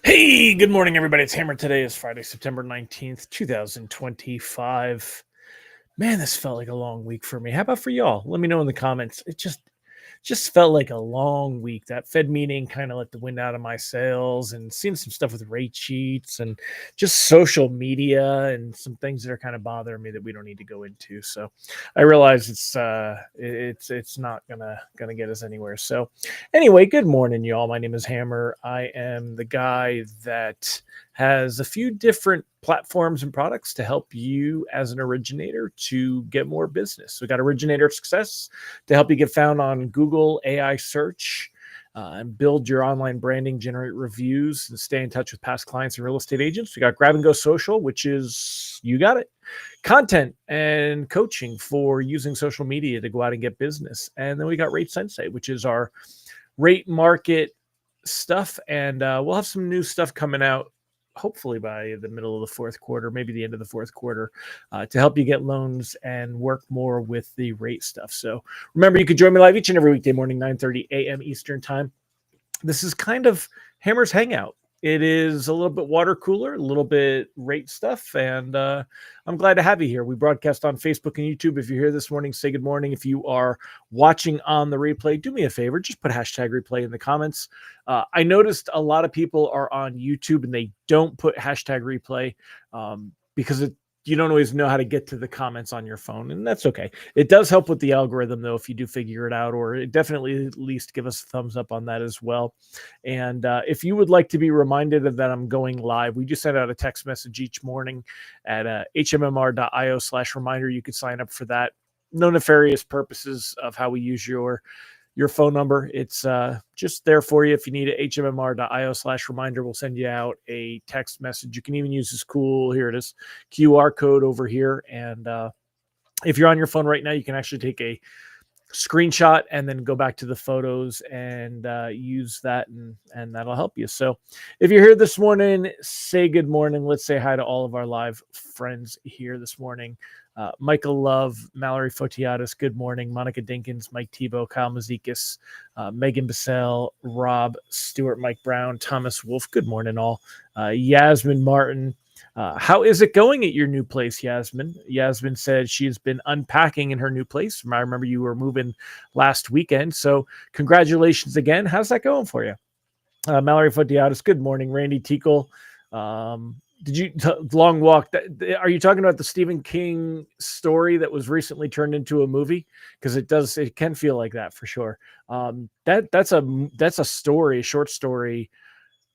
Hey, good morning, everybody. It's Hammer. Today is Friday, September 19th, 2025. Man, this felt like a long week for me. How about for y'all? Let me know in the comments. It just felt like a long week. That Fed meeting kind of let the wind out of my sails, and seeing some stuff with rate sheets and just social media and some things that are kind of bothering me that we don't need to go into. So I realize it's not gonna get us anywhere. So anyway, good morning, y'all. My name is Hammer. I am the guy that has a few different platforms and products to help you as an originator to get more business. We got Originator Success to help you get found on Google AI search and build your online branding, generate reviews, and stay in touch with past clients and real estate agents. We got Grab and Go Social, which is, you got it, content and coaching for using social media to go out and get business. And then we got Rate Sensei, which is our rate market stuff. And we'll have some new stuff coming out hopefully by the middle of the fourth quarter, maybe the end of the fourth quarter, to help you get loans and work more with the rate stuff. So remember, you can join me live each and every weekday morning, 9:30 a.m. Eastern time. This is kind of Hammer's Hangout. It is a little bit water cooler, a little bit rate stuff, and I'm glad to have you here. We broadcast on Facebook and YouTube. If you're here this morning, say good morning. If you are watching on the replay, do me a favor, just put hashtag replay in the comments. I noticed a lot of people are on YouTube and they don't put hashtag replay because you don't always know how to get to the comments on your phone, and that's okay. It does help with the algorithm, though, if you do figure it out, or it definitely at least give us a thumbs up on that as well. And if you would like to be reminded of that I'm going live, we just send out a text message each morning at hmmr.io/reminder. You could sign up for that. No nefarious purposes of how we use your phone number. It's just there for you. If you need it, hmmr.io/reminder. We'll send you out a text message. You can even use this cool, here it is, QR code over here. And if you're on your phone right now, you can actually take a screenshot and then go back to the photos and use that, and that'll help you. So if you're here this morning, say good morning. Let's say hi to all of our live friends here this morning. Michael Love, Mallory Fotiadis, good morning. Monica Dinkins, Mike Tebow, Kyle Mazikis, Megan Bissell, Rob Stewart, Mike Brown, Thomas Wolf, good morning all. Yasmin Martin, how is it going at your new place, Yasmin? Yasmin said she has been unpacking in her new place. I remember you were moving last weekend, so congratulations again. How's that going for you? Mallory Fotiadis, good morning. Randy Teakle, did you long walk? Are you talking about the Stephen King story that was recently turned into a movie? Because it can feel like that for sure. That's a story, a short story.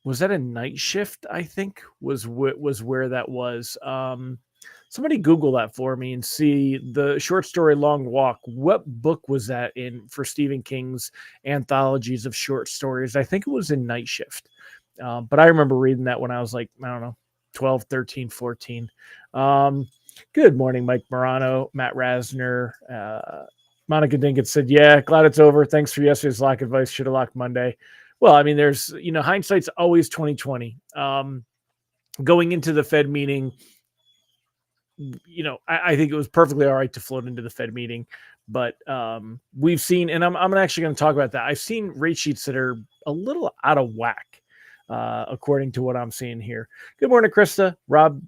Was that a Night Shift? I think was where that was. Somebody Google that for me and see the short story Long Walk. What book was that in for Stephen King's anthologies of short stories? I think it was in Night Shift. But I remember reading that when I was like, I don't know, 12, 13, 14. Good morning, Mike Morano, Matt Rasner. Monica Dinkins said, yeah, glad it's over. Thanks for yesterday's lock advice. Should have locked Monday. Well, I mean, there's, hindsight's always 2020. Going into the Fed meeting, I think it was perfectly all right to float into the Fed meeting, but we've seen, and I'm actually going to talk about that. I've seen rate sheets that are a little out of whack, according to what I'm seeing here. Good morning, Krista. Rob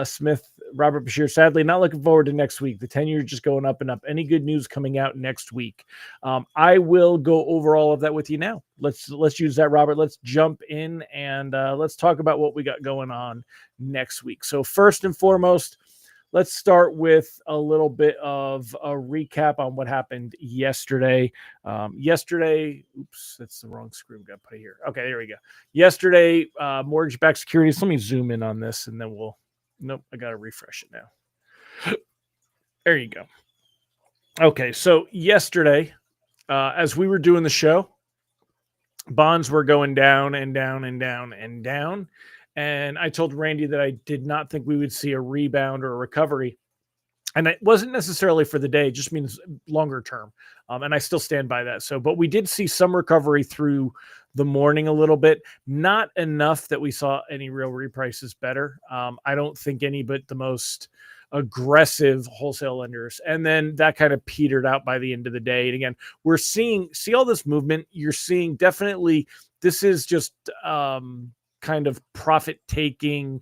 Smith, Robert Bashir. Sadly, not looking forward to next week. The 10-year just going up and up. Any good news coming out next week? I will go over all of that with you now. Let's use that, Robert. Let's jump in and let's talk about what we got going on next week. So first and foremost, let's start with a little bit of a recap on what happened yesterday. Oops, that's the wrong screen. Got to put it here. Okay, there we go. Yesterday, mortgage-backed securities. Let me zoom in on this, and then nope, I got to refresh it now. There you go. Okay, so yesterday, as we were doing the show, bonds were going down and down and down and down. And I told Randy that I did not think we would see a rebound or a recovery. And it wasn't necessarily for the day, it just means longer term. And I still stand by that. So, but we did see some recovery through the morning a little bit, not enough that we saw any real reprices better. I don't think any but the most aggressive wholesale lenders. And then that kind of petered out by the end of the day. And again, we're see all this movement. You're seeing definitely this is just kind of profit taking.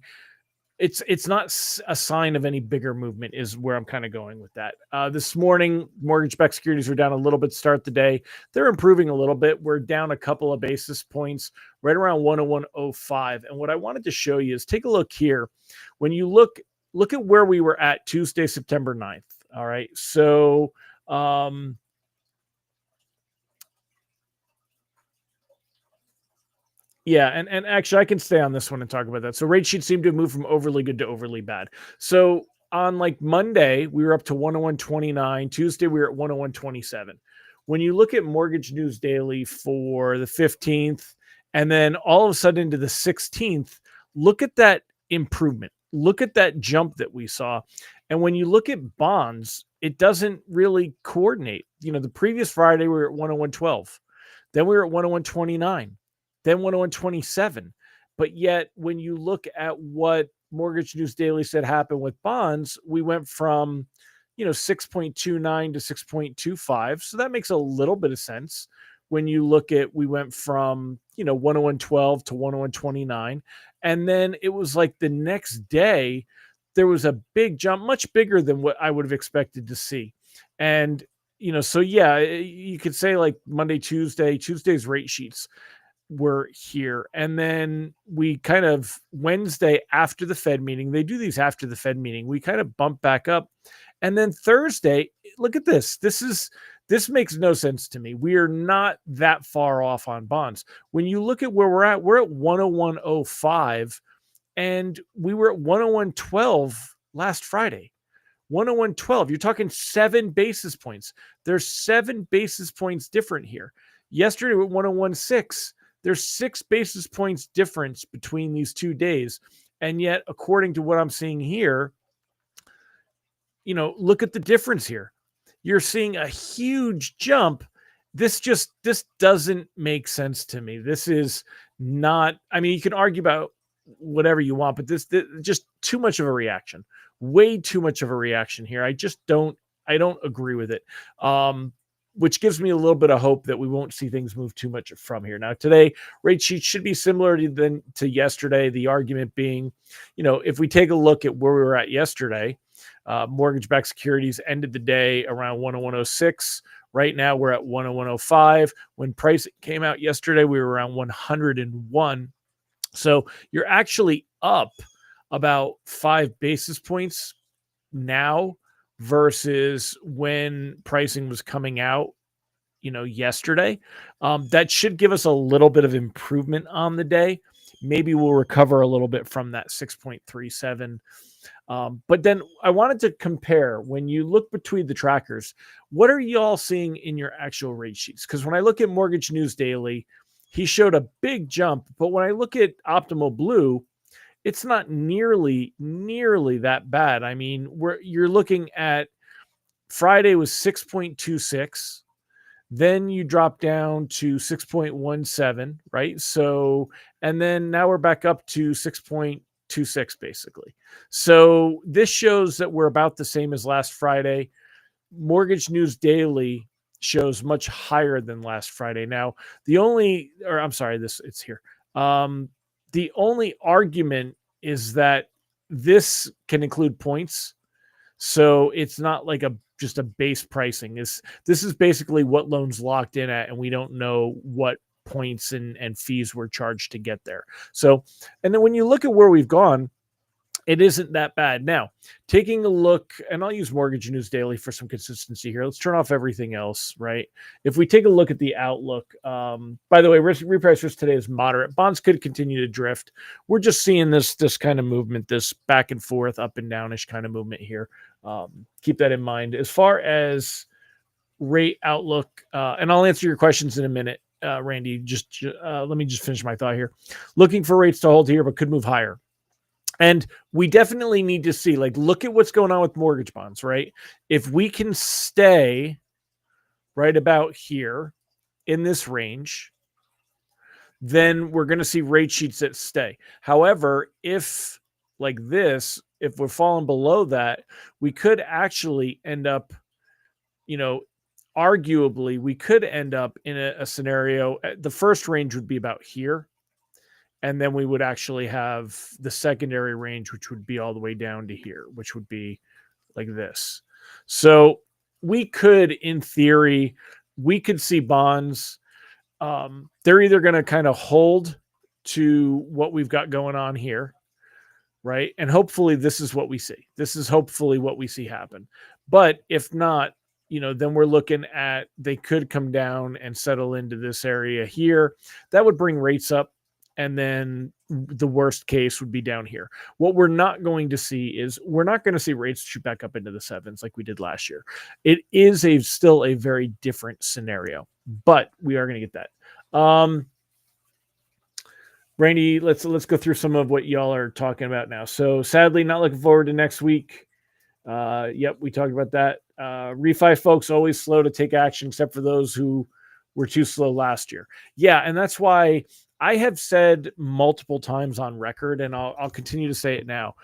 It's not a sign of any bigger movement is where I'm kind of going with that. This morning, mortgage-backed securities were down a little bit to start the day. They're improving a little bit. We're down a couple of basis points, right around 101.05. And what I wanted to show you is take a look here. When you look at where we were at Tuesday, September 9th. All right. So yeah, and actually I can stay on this one and talk about that. So rate sheets seem to have moved from overly good to overly bad. So on like Monday, we were up to 101.29. Tuesday, we were at 101.27. When you look at Mortgage News Daily for the 15th, and then all of a sudden into the 16th, look at that improvement. Look at that jump that we saw. And when you look at bonds, it doesn't really coordinate. You know, the previous Friday, we were at 101.12. Then we were at 101.29. Then 101.27. But yet, when you look at what Mortgage News Daily said happened with bonds, we went from 6.29 to 6.25. So that makes a little bit of sense. When you look at, we went from 101.12 to 101.29. And then it was like the next day, there was a big jump, much bigger than what I would have expected to see. And, so yeah, you could say like Monday, Tuesday's rate sheets were here. And then we kind of Wednesday after the Fed meeting, they do these after the Fed meeting, we kind of bump back up. And then Thursday, look at this. This makes no sense to me. We are not that far off on bonds. When you look at where we're at 101.05, and we were at 101.12 last Friday. 101.12. You're talking 7 basis points. There's 7 basis points different here. Yesterday we were at 101.6. There's 6 basis points difference between these 2 days. And yet, according to what I'm seeing here, look at the difference here. You're seeing a huge jump. This doesn't make sense to me. This is not, I mean, you can argue about whatever you want, but this just too much of a reaction. Way too much of a reaction here. I don't agree with it. Which gives me a little bit of hope that we won't see things move too much from here. Now, today, rate sheets should be similar to yesterday. The argument being, if we take a look at where we were at yesterday, mortgage-backed securities ended the day around 101.06. Right now, we're at 101.05. When price came out yesterday, we were around 101. So you're actually up about 5 basis points now versus when pricing was coming out, yesterday. That should give us a little bit of improvement on the day. Maybe we'll recover a little bit from that 6.37. But then I wanted to compare, when you look between the trackers, what are y'all seeing in your actual rate sheets? Because when I look at Mortgage News Daily, he showed a big jump. But when I look at Optimal Blue, it's not nearly that bad. I mean, you're looking at Friday was 6.26. Then you drop down to 6.17, right? So, and then now we're back up to 6.26 basically. So this shows that we're about the same as last Friday. Mortgage News Daily shows much higher than last Friday. Now, it's here. The only argument is that this can include points. So it's not like just a base pricing. This is basically what loans locked in at, and we don't know what points and fees were charged to get there. So, and then when you look at where we've gone, it isn't that bad. Now, taking a look, and I'll use Mortgage News Daily for some consistency here. Let's turn off everything else, right? If we take a look at the outlook, by the way, reprice risk today is moderate. Bonds could continue to drift. We're just seeing this kind of movement, this back and forth, up and downish kind of movement here. Keep that in mind. As far as rate outlook, and I'll answer your questions in a minute. Randy, let me just finish my thought here. Looking for rates to hold here, but could move higher. And we definitely need to see, like, look at what's going on with mortgage bonds, right? If we can stay right about here in this range, then we're going to see rate sheets that stay. However, if like this, if we're falling below that, we could actually end up, arguably, we could end up in a scenario. The first range would be about here. And then we would actually have the secondary range, which would be all the way down to here, which would be like this. So we could, in theory, we could see bonds. They're either going to kind of hold to what we've got going on here, right? And hopefully this is what we see. This is hopefully what we see happen. But if not, then we're looking at, they could come down and settle into this area here. That would bring rates up. And then the worst case would be down here. What we're not going to see is, we're not going to see rates shoot back up into the sevens like we did last year. It is still a very different scenario, but we are going to get that. Randy, let's go through some of what y'all are talking about now. So sadly, not looking forward to next week. Yep, we talked about that. Refi folks always slow to take action, except for those who were too slow last year. Yeah, and that's why I have said multiple times on record, and I'll continue to say it now.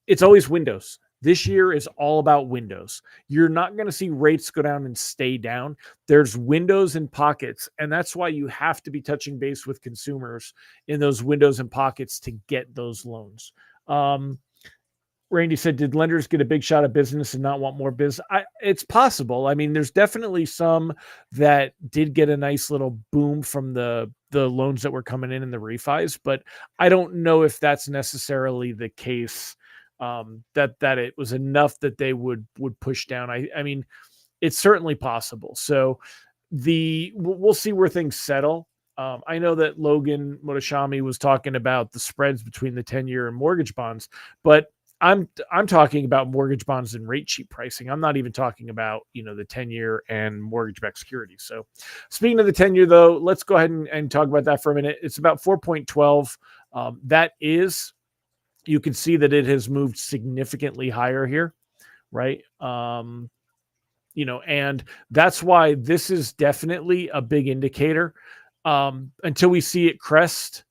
It's always windows. This year is all about windows. You're not going to see rates go down and stay down. There's windows and pockets, and that's why you have to be touching base with consumers in those windows and pockets to get those loans. Randy said, did lenders get a big shot of business and not want more business? It's possible. I mean, there's definitely some that did get a nice little boom from the loans that were coming in the refis, but I don't know if that's necessarily the case, that it was enough that they would push down. I mean, it's certainly possible. So we'll see where things settle. I know that Logan Motoshami was talking about the spreads between the 10-year and mortgage bonds, but I'm talking about mortgage bonds and rate sheet pricing. I'm not even talking about, the 10-year and mortgage-backed securities. So speaking of the 10-year, though, let's go ahead and talk about that for a minute. It's about 4.12. That is, you can see that it has moved significantly higher here, right? And that's why this is definitely a big indicator. Until we see it crest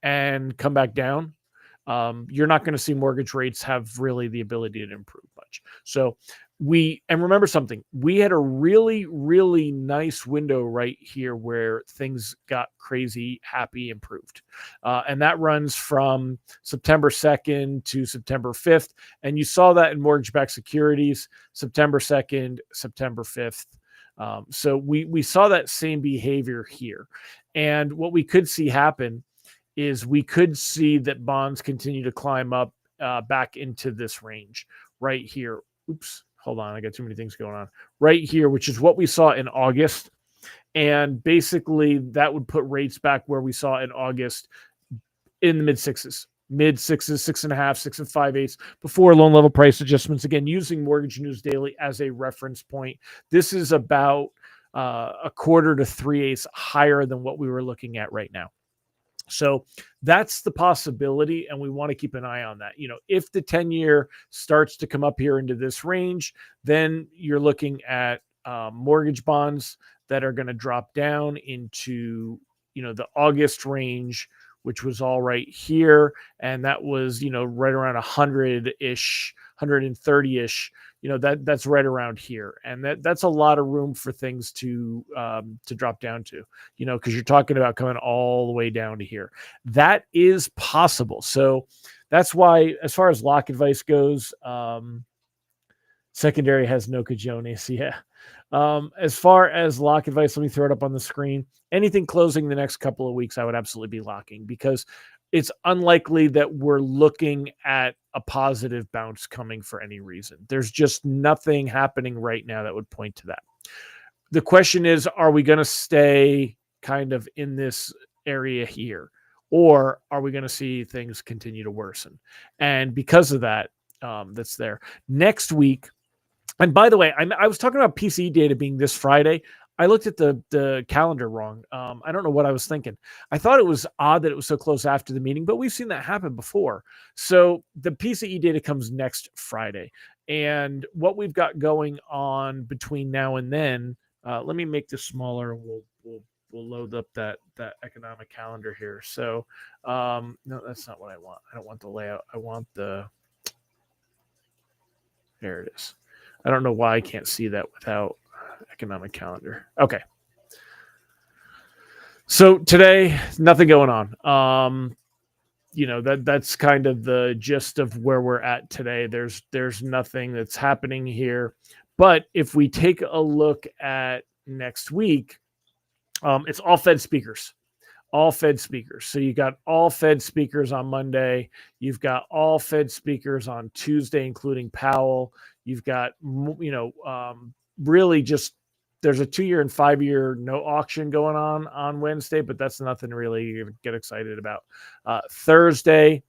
and come back down, you're not going to see mortgage rates have really the ability to improve much. So remember something, we had a really, really nice window right here where things got crazy, happy, improved. And that runs from September 2nd to September 5th. And you saw that in mortgage-backed securities, September 2nd, September 5th. So we saw that same behavior here. And what we could see happen is we could see that bonds continue to climb up back into this range right here. Oops, hold on. I got too many things going on. Right here, which is what we saw in August. And basically that would put rates back where we saw in August in the mid sixes, 6.5, 6.625 before loan level price adjustments. Again, using Mortgage News Daily as a reference point. This is about a quarter to 3/8 higher than what we were looking at right now. So that's the possibility, and we want to keep an eye on that. If the 10-year starts to come up here into this range, then you're looking at mortgage bonds that are going to drop down into, the August range, which was all right here. And that was, right around 100-ish, 130-ish. That's right around here. And that's a lot of room for things to drop down to, because you're talking about coming all the way down to here. That is possible. So that's why, as far as lock advice goes, secondary has no cajones. Yeah. As far as lock advice, let me throw it up on the screen. Anything closing the next couple of weeks, I would absolutely be locking, because it's unlikely that we're looking at a positive bounce coming for any reason. There's just nothing happening right now that would point to that. The question is, are we going to stay kind of in this area here, or are we going to see things continue to worsen? And because of that, that's there. Next week, and by the way, I was talking about PCE data being this Friday. I looked at the calendar wrong. I don't know what I was thinking. I thought it was odd that it was so close after the meeting, but we've seen that happen before. So the PCE data comes next Friday, and what we've got going on between now and then. Let me make this smaller. We'll load up that economic calendar here. So no, that's not what I want. I don't want the layout. I want the. There it is. I don't know why I can't see that without economic calendar. Okay. So today, nothing going on. That's kind of the gist of where we're at today. There's nothing that's happening here. But if we take a look at next week, it's all Fed speakers. All Fed speakers. So you got all Fed speakers on Monday. You've got all Fed speakers on Tuesday, including Powell. You've got, really just there's a 2-year and 5-year note auction going on Wednesday, but that's nothing really to get excited about. Thursday,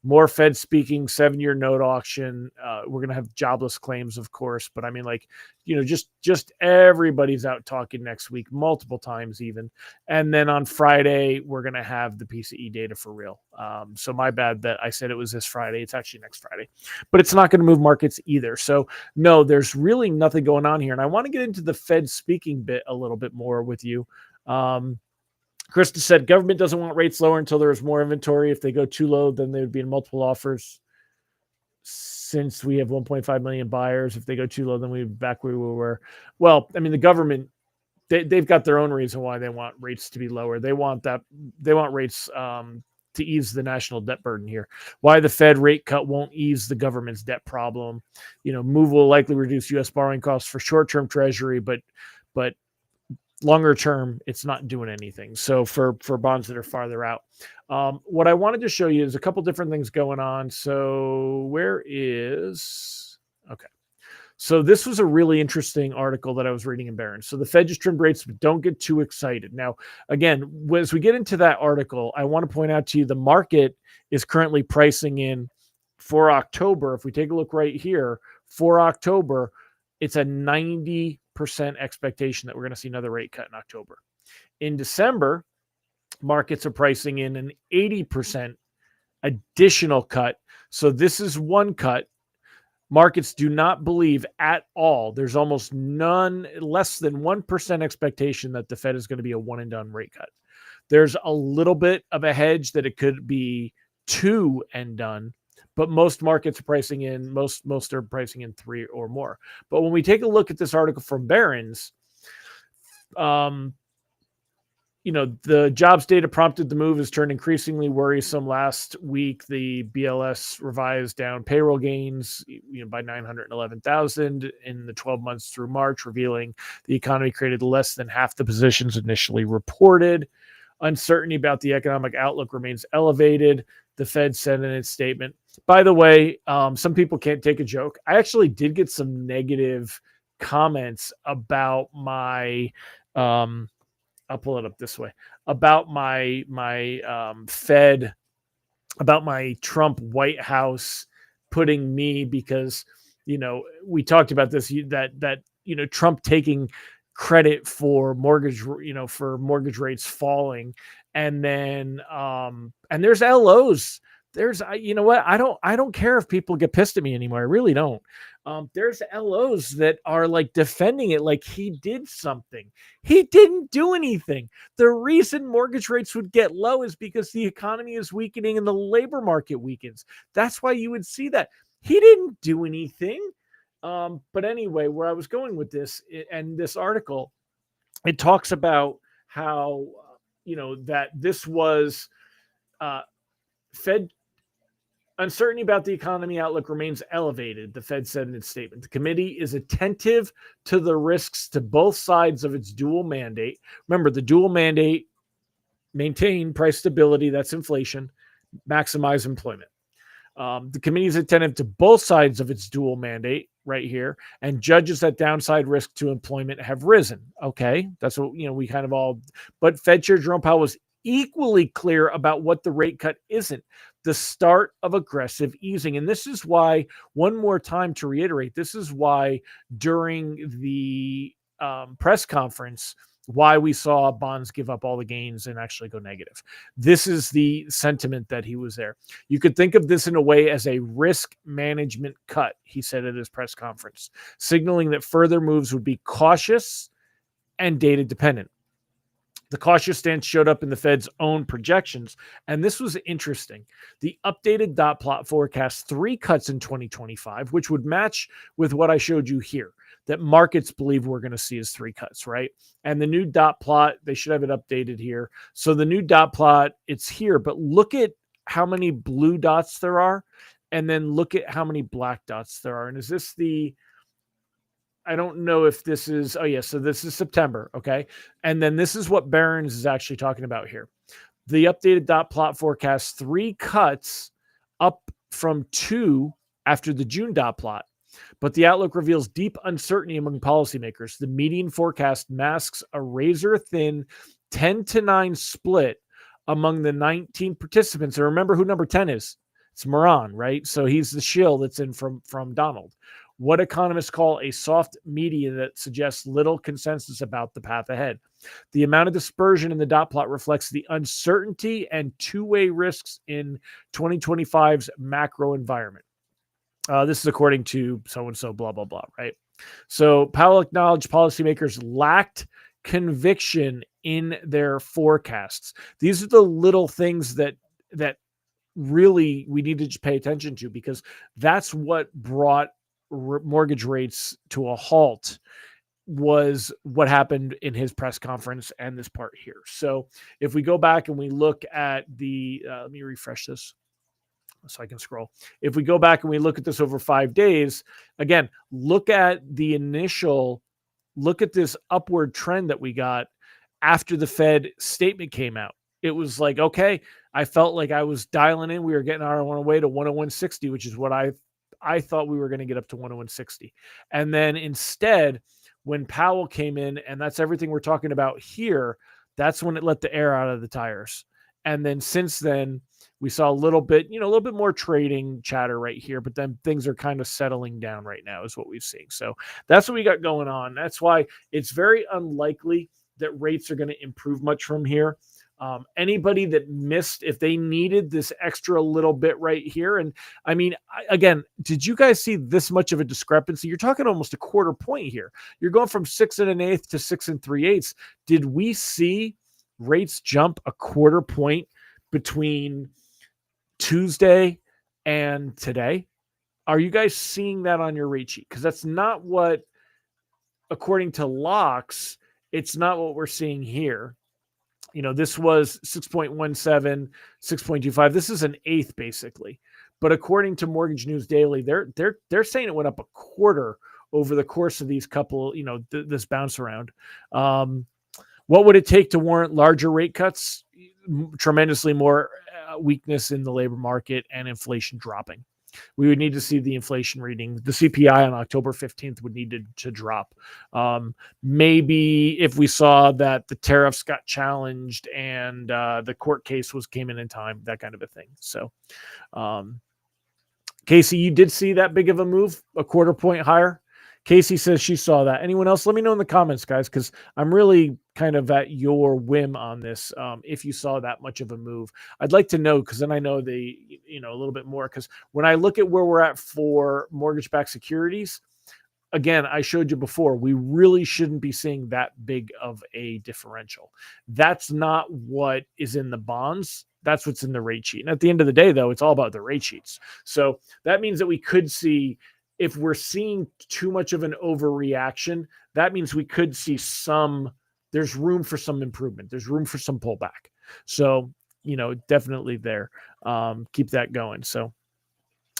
more Fed speaking, 7-year note auction. We're going to have jobless claims, of course, but I mean, just everybody's out talking next week, multiple times even. And then on Friday, we're going to have the PCE data for real. So my bad that I said it was this Friday. It's actually next Friday, but it's not going to move markets either. So no, there's really nothing going on here. And I want to get into the Fed speaking bit a little bit more with you. Krista said government doesn't want rates lower until there is more inventory. If they go too low, then they would be in multiple offers. Since we have 1.5 million buyers, if they go too low, then we'd be back where we were. Well, I mean, the government, they've got their own reason why they want rates to be lower. They want rates to ease the national debt burden here. Why the Fed rate cut won't ease the government's debt problem. Move will likely reduce U.S. borrowing costs for short-term Treasury, but longer term, it's not doing anything. So for bonds that are farther out, what I wanted to show you is a couple different things going on. So okay. So this was a really interesting article that I was reading in Barron's. So the Fed just trimmed rates, but don't get too excited. Now, again, as we get into that article, I want to point out to you the market is currently pricing in for October. If we take a look right here, for October, it's a 90% expectation that we're going to see another rate cut in October. In December, markets are pricing in an 80% additional cut. So this is one cut. Markets do not believe at all. There's almost none, less than 1% expectation that the Fed is going to be a one and done rate cut. There's a little bit of a hedge that it could be 2 and done. But most markets are pricing in, most are pricing in 3 or more. But when we take a look at this article from Barron's, the jobs data prompted the move has turned increasingly worrisome. Last week, the BLS revised down payroll gains by 911,000 in the 12 months through March, revealing the economy created less than half the positions initially reported. Uncertainty about the economic outlook remains elevated, the Fed said in its statement. By the way, some people can't take a joke. I actually did get some negative comments about my I'll pull it up this way, about my Fed, about my Trump White House putting me, because we talked about this, that Trump taking credit for mortgage rates falling, and then and there's LOs. There's what, I don't care if people get pissed at me anymore. I really don't. There's LOs that are like defending it like he did something. He didn't do anything. The reason mortgage rates would get low is because the economy is weakening and the labor market weakens. That's why you would see that. He didn't do anything. But anyway, where I was going with this and this article, it talks about how, that this was Fed uncertainty about the economy outlook remains elevated, the Fed said in its statement. The committee is attentive to the risks to both sides of its dual mandate. Remember, the dual mandate: maintain price stability, that's inflation, maximize employment. The committee is attentive to both sides of its dual mandate right here, and judges that downside risk to employment have risen. Okay, that's what we kind of all. But Fed Chair Jerome Powell was equally clear about what the rate cut isn't: the start of aggressive easing. And this is why, one more time to reiterate, this is why during the press conference why we saw bonds give up all the gains and actually go negative. This is the sentiment that he was there. You could think of this in a way as a risk management cut, he said at his press conference, signaling that further moves would be cautious and data dependent. The cautious stance showed up in the Fed's own projections, and this was interesting. The updated dot plot forecasts 3 cuts in 2025, which would match with what I showed you here, that markets believe we're going to see as 3 cuts, right? And the new dot plot, they should have it updated here. So the new dot plot, it's here, but look at how many blue dots there are, and then look at how many black dots there are. And is this the... I don't know if this is, oh yeah, so this is September, okay? And then this is what Barron's is actually talking about here. The updated dot plot forecasts 3 cuts up from 2 after the June dot plot. But the outlook reveals deep uncertainty among policymakers. The median forecast masks a razor-thin 10-9 split among the 19 participants. And remember who number 10 is. It's Moran, right? So he's the shill that's in from Donald. What economists call a soft median that suggests little consensus about the path ahead. The amount of dispersion in the dot plot reflects the uncertainty and two-way risks in 2025's macro environment. This is according to so-and-so, blah, blah, blah, right? So Powell acknowledged policymakers lacked conviction in their forecasts. These are the little things that really we need to just pay attention to, because that's what brought mortgage rates to a halt, was what happened in his press conference and this part here. So if we go back and we look at the, let me refresh this so I can scroll. If we go back and we look at this over 5 days, again, look at the initial, look at this upward trend that we got after the Fed statement came out. It was like, okay, I felt like I was dialing in. We were getting our way to 101.60, which is what I thought we were going to get up to 101.60. And then instead, when Powell came in, and that's everything we're talking about here, that's when it let the air out of the tires. And then since then, we saw a little bit more trading chatter right here, but then things are kind of settling down right now is what we've seen. So that's what we got going on. That's why it's very unlikely that rates are going to improve much from here. Anybody that missed, if they needed this extra little bit right here. And I mean, again, did you guys see this much of a discrepancy? You're talking almost a quarter point here. You're going from 6 1/8 to 6 3/8. Did we see rates jump a quarter point between Tuesday and today? Are you guys seeing that on your rate sheet? Because that's not what, according to locks, it's not what we're seeing here. You know, this was 6.17, 6.25. This is an eighth basically. But according to Mortgage News Daily, they're saying it went up a quarter over the course of these couple, this bounce around. What would it take to warrant larger rate cuts? Tremendously more weakness in the labor market and inflation dropping. We would need to see the inflation reading. The CPI on October 15th would need to drop. Maybe if we saw that the tariffs got challenged and the court case came in time, that kind of a thing. So, Casey, you did see that big of a move, a quarter point higher? Casey says she saw that. Anyone else? Let me know in the comments, guys, because I'm really kind of at your whim on this. If you saw that much of a move, I'd like to know, because then I know a little bit more. Because when I look at where we're at for mortgage-backed securities, again, I showed you before, we really shouldn't be seeing that big of a differential. That's not what is in the bonds. That's what's in the rate sheet. And at the end of the day, though, it's all about the rate sheets. So that means that we could see, if we're seeing too much of an overreaction, that means we could see there's room for some improvement. There's room for some pullback. So, definitely there. Keep that going. So,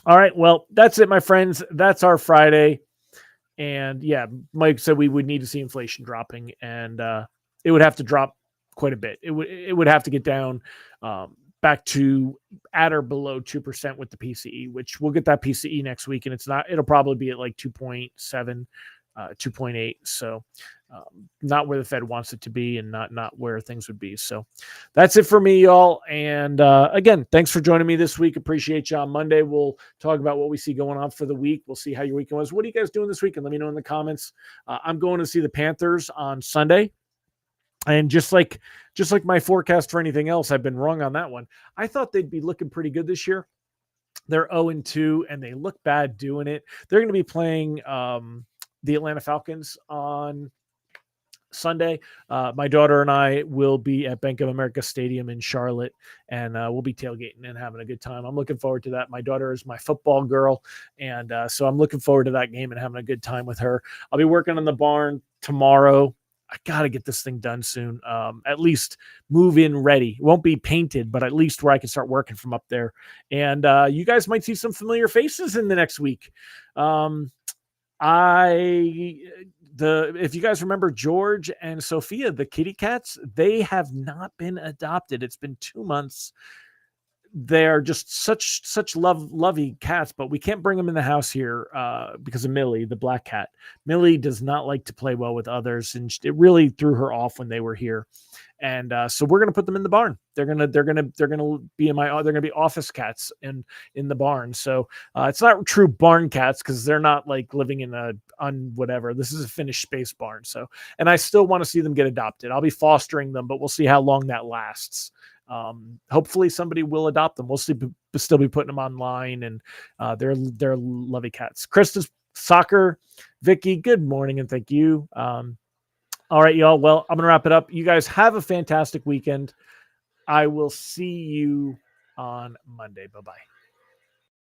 all right. Well, that's it, my friends. That's our Friday. And yeah, Mike said we would need to see inflation dropping, and it would have to drop quite a bit. It would have to get down back to at or below 2% with the PCE, which we'll get that PCE next week. And it'll probably be at like 2.7. 2.8. So not where the Fed wants it to be, and not where things would be. So that's it for me, y'all. And again, thanks for joining me this week. Appreciate you. On Monday, we'll talk about what we see going on for the week. We'll see how your weekend was. What are you guys doing this week? And let me know in the comments. I'm going to see the Panthers on Sunday. And just like my forecast for anything else, I've been wrong on that one. I thought they'd be looking pretty good this year. They're 0-2, and they look bad doing it. They're going to be playing the Atlanta Falcons on Sunday. My daughter and I will be at Bank of America Stadium in Charlotte, and we'll be tailgating and having a good time. I'm looking forward to that. My daughter is my football girl, and so I'm looking forward to that game and having a good time with her. I'll be working on the barn tomorrow. I got to get this thing done soon. At least move in ready. It won't be painted, but at least where I can start working from up there. And you guys might see some familiar faces in the next week. If you guys remember George and Sophia, the kitty cats, they have not been adopted. It's been 2 months. They're just such lovey cats, but we can't bring them in the house here because of Millie, the black cat. Millie does not like to play well with others, and it really threw her off when they were here. And so we're gonna put them in the barn. They're gonna be they're gonna be office cats in the barn. So it's not true barn cats because they're not like living in whatever. This is a finished space barn. So, and I still want to see them get adopted. I'll be fostering them, but we'll see how long that lasts. Hopefully somebody will adopt them. We'll still be putting them online, and they're lovely cats. Krista's soccer, Vicky, good morning and thank you. All right, y'all. Well, I'm gonna wrap it up. You guys have a fantastic weekend. I will see you on Monday. Bye-bye.